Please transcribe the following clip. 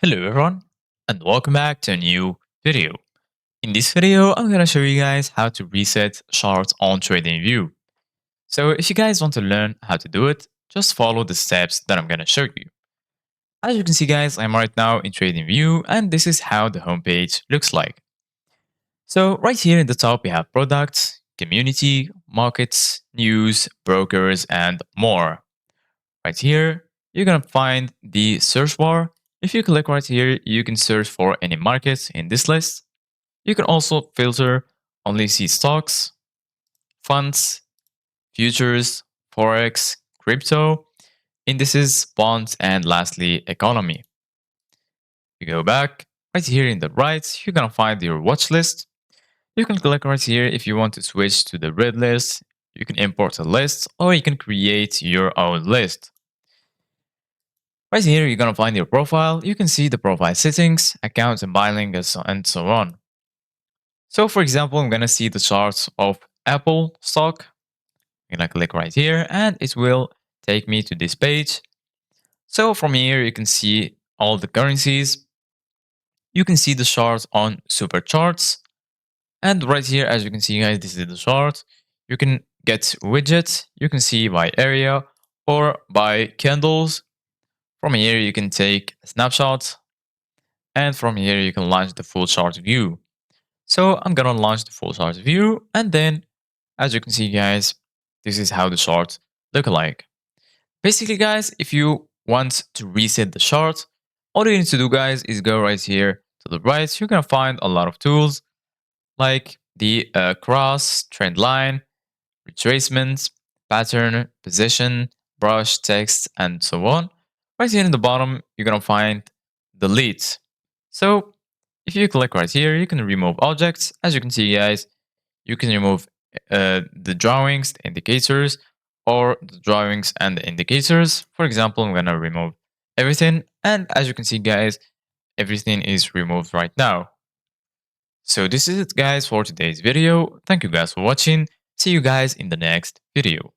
Hello everyone and welcome back to a new video. In this video, I'm going to show you guys how to reset charts on TradingView. So if you guys want to learn how to do it, just follow the steps that I'm going to show you. As you can see guys, I'm right now in TradingView and this is how the homepage looks like. So right here in the top we have products, community, markets, news, brokers and more. Right here, you're going to find the search bar. If you click right here, you can search for any markets in this list. You can also filter only see stocks, funds, futures, forex, crypto, indices, bonds, and lastly, economy. You go back, right here in the right, you're going to find your watch list. You can click right here if you want to switch to the red list. You can import a list or you can create your own list. Right here, you're going to find your profile. You can see the profile settings, accounts and buying and so on. So for example, I'm going to see the charts of Apple stock. I'm going to click right here and it will take me to this page. So from here, you can see all the currencies. You can see the charts on super charts. And right here, as you can see guys, this is the chart. You can get widgets. You can see by area or by candles. From here, you can take a snapshot. And from here, you can launch the full chart view. So I'm going to launch the full chart view. And then, as you can see, guys, this is how the charts look like. Basically, guys, if you want to reset the chart, all you need to do, guys, is go right here to the right. You're going to find a lot of tools like the cross, trend line, retracement, pattern, position, brush, text, and so on. Right here in the bottom, you're going to find delete. So if you click right here, you can remove objects. As you can see, guys, you can remove the drawings, the indicators, or the drawings and the indicators. For example, I'm going to remove everything. And as you can see, guys, everything is removed right now. So this is it, guys, for today's video. Thank you guys for watching. See you guys in the next video.